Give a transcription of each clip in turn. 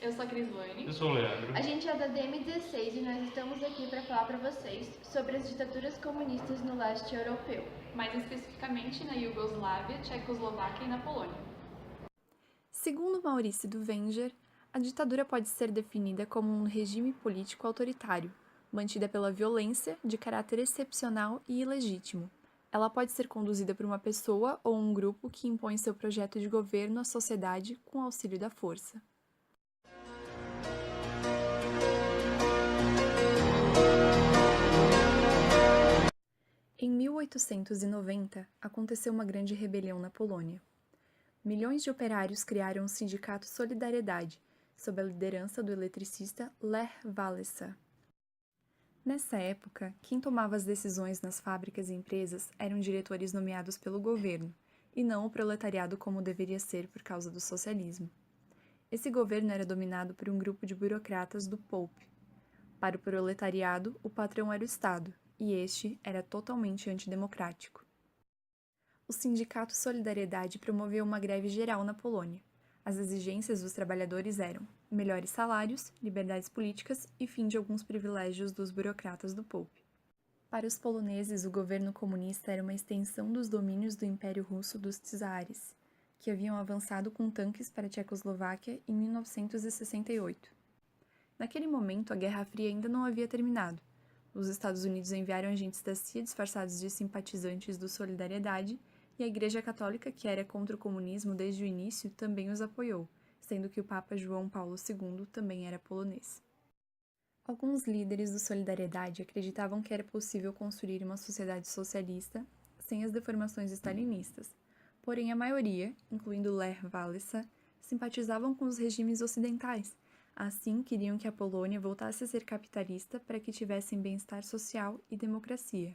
Eu sou a Crislane. Eu sou o Leandro. A gente é da DM16 e nós estamos aqui para falar para vocês sobre as ditaduras comunistas no leste europeu. Mais especificamente na Iugoslávia, Tchecoslováquia e na Polônia. Segundo Maurício Duvenger, a ditadura pode ser definida como um regime político autoritário, mantida pela violência, de caráter excepcional e ilegítimo. Ela pode ser conduzida por uma pessoa ou um grupo que impõe seu projeto de governo à sociedade com auxílio da força. Em 1890, aconteceu uma grande rebelião na Polônia. Milhões de operários criaram o sindicato Solidariedade, sob a liderança do eletricista Lech Wałęsa. Nessa época, quem tomava as decisões nas fábricas e empresas eram diretores nomeados pelo governo, e não o proletariado como deveria ser por causa do socialismo. Esse governo era dominado por um grupo de burocratas do Pope. Para o proletariado, o patrão era o Estado, e este era totalmente antidemocrático. O Sindicato Solidariedade promoveu uma greve geral na Polônia. As exigências dos trabalhadores eram melhores salários, liberdades políticas e fim de alguns privilégios dos burocratas do Pope. Para os poloneses, o governo comunista era uma extensão dos domínios do Império Russo dos czares, que haviam avançado com tanques para a Tchecoslováquia em 1968. Naquele momento, a Guerra Fria ainda não havia terminado. Os Estados Unidos enviaram agentes da CIA disfarçados de simpatizantes do Solidariedade, e a Igreja Católica, que era contra o comunismo desde o início, também os apoiou, sendo que o Papa João Paulo II também era polonês. Alguns líderes do Solidariedade acreditavam que era possível construir uma sociedade socialista sem as deformações stalinistas, porém a maioria, incluindo Lech Wałęsa, simpatizavam com os regimes ocidentais. Assim, queriam que a Polônia voltasse a ser capitalista para que tivessem bem-estar social e democracia.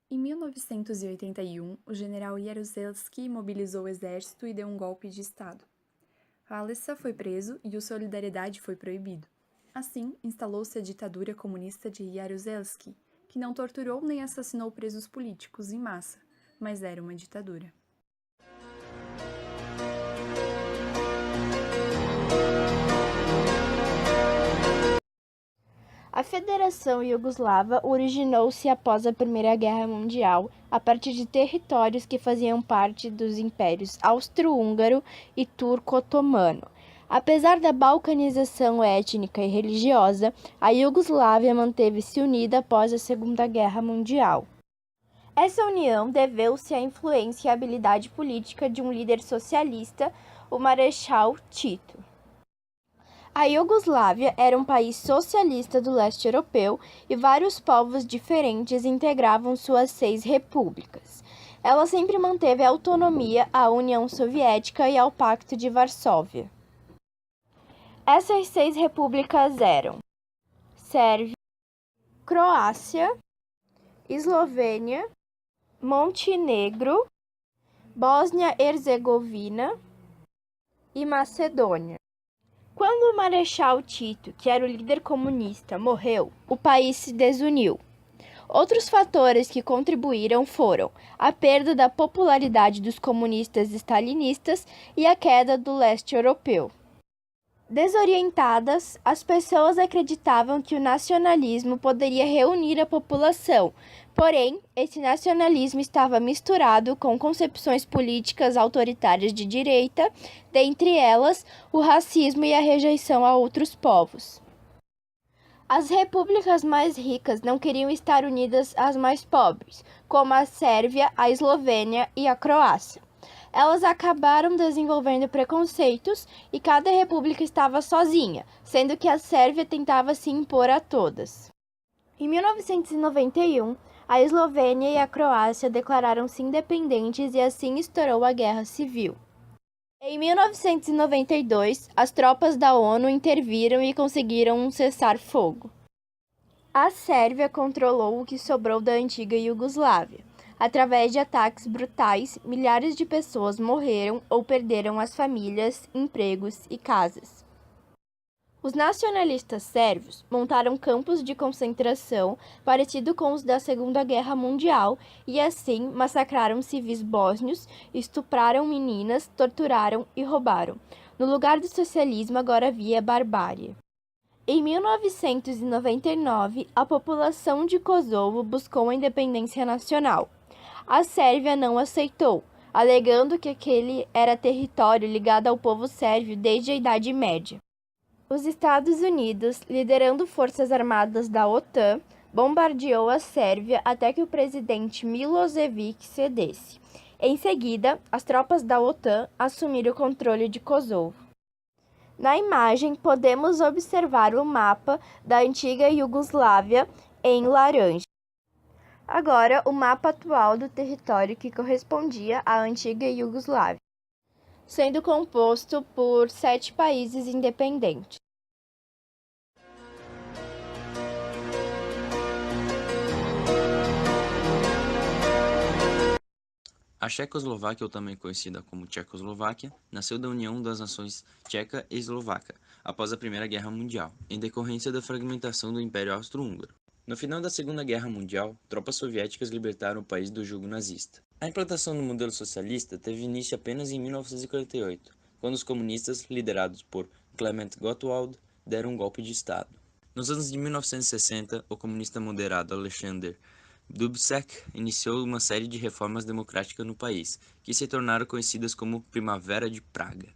Em 1981, o general Jaruzelski mobilizou o exército e deu um golpe de Estado. Wałęsa foi preso e o Solidariedade foi proibido. Assim, instalou-se a ditadura comunista de Jaruzelski, que não torturou nem assassinou presos políticos em massa, mas era uma ditadura. A Federação Iugoslava originou-se após a Primeira Guerra Mundial, a partir de territórios que faziam parte dos impérios austro-húngaro e turco-otomano. Apesar da balcanização étnica e religiosa, a Iugoslávia manteve-se unida após a Segunda Guerra Mundial. Essa união deveu-se à influência e habilidade política de um líder socialista, o Marechal Tito. A Iugoslávia era um país socialista do leste europeu e vários povos diferentes integravam suas 6 repúblicas. Ela sempre manteve autonomia à União Soviética e ao Pacto de Varsóvia. Essas 6 repúblicas eram Sérvia, Croácia, Eslovênia, Montenegro, Bósnia-Herzegovina e Macedônia. Quando o Marechal Tito, que era o líder comunista, morreu, o país se desuniu. Outros fatores que contribuíram foram a perda da popularidade dos comunistas stalinistas e a queda do leste europeu. Desorientadas, as pessoas acreditavam que o nacionalismo poderia reunir a população, porém, esse nacionalismo estava misturado com concepções políticas autoritárias de direita, dentre elas o racismo e a rejeição a outros povos. As repúblicas mais ricas não queriam estar unidas às mais pobres, como a Sérvia, a Eslovênia e a Croácia. Elas acabaram desenvolvendo preconceitos e cada república estava sozinha, sendo que a Sérvia tentava se impor a todas. Em 1991, a Eslovênia e a Croácia declararam-se independentes e assim estourou a Guerra Civil. Em 1992, as tropas da ONU interviram e conseguiram um cessar-fogo. A Sérvia controlou o que sobrou da antiga Iugoslávia. Através de ataques brutais, milhares de pessoas morreram ou perderam as famílias, empregos e casas. Os nacionalistas sérvios montaram campos de concentração parecido com os da Segunda Guerra Mundial e assim massacraram civis bósnios, estupraram meninas, torturaram e roubaram. No lugar do socialismo agora havia barbárie. Em 1999, a população de Kosovo buscou a independência nacional. A Sérvia não aceitou, alegando que aquele era território ligado ao povo sérvio desde a Idade Média. Os Estados Unidos, liderando forças armadas da OTAN, bombardeou a Sérvia até que o presidente Milošević cedesse. Em seguida, as tropas da OTAN assumiram o controle de Kosovo. Na imagem, podemos observar o mapa da antiga Iugoslávia em laranja. Agora, o mapa atual do território que correspondia à antiga Iugoslávia, sendo composto por 7 países independentes. A Checoslováquia, ou também conhecida como Tchecoslováquia, nasceu da união das nações tcheca e eslovaca após a Primeira Guerra Mundial, em decorrência da fragmentação do Império Austro-Húngaro. No final da Segunda Guerra Mundial, tropas soviéticas libertaram o país do jugo nazista. A implantação do modelo socialista teve início apenas em 1948, quando os comunistas, liderados por Klement Gottwald, deram um golpe de Estado. Nos anos de 1960, o comunista moderado Alexander Dubček iniciou uma série de reformas democráticas no país, que se tornaram conhecidas como Primavera de Praga.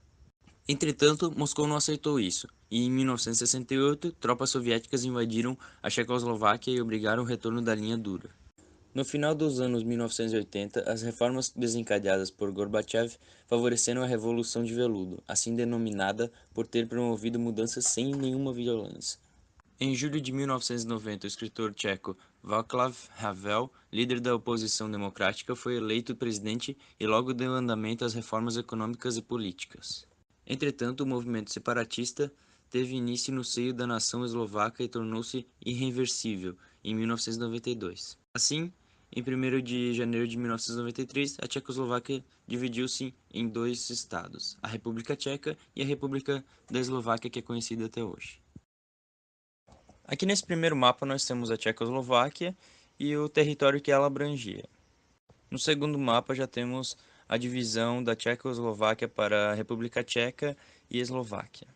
Entretanto, Moscou não aceitou isso, e em 1968, tropas soviéticas invadiram a Checoslováquia e obrigaram o retorno da linha dura. No final dos anos 1980, as reformas desencadeadas por Gorbachev favoreceram a Revolução de Veludo, assim denominada por ter promovido mudanças sem nenhuma violência. Em julho de 1990, o escritor tcheco Václav Havel, líder da oposição democrática, foi eleito presidente e logo deu andamento às reformas econômicas e políticas. Entretanto, o movimento separatista teve início no seio da nação eslovaca e tornou-se irreversível em 1992. Assim, em 1º de janeiro de 1993, a Tchecoslováquia dividiu-se em 2 estados, a República Tcheca e a República da Eslováquia, que é conhecida até hoje. Aqui nesse primeiro mapa nós temos a Tchecoslováquia e o território que ela abrangia. No segundo mapa já temos a divisão da Tchecoslováquia para a República Tcheca e Eslováquia.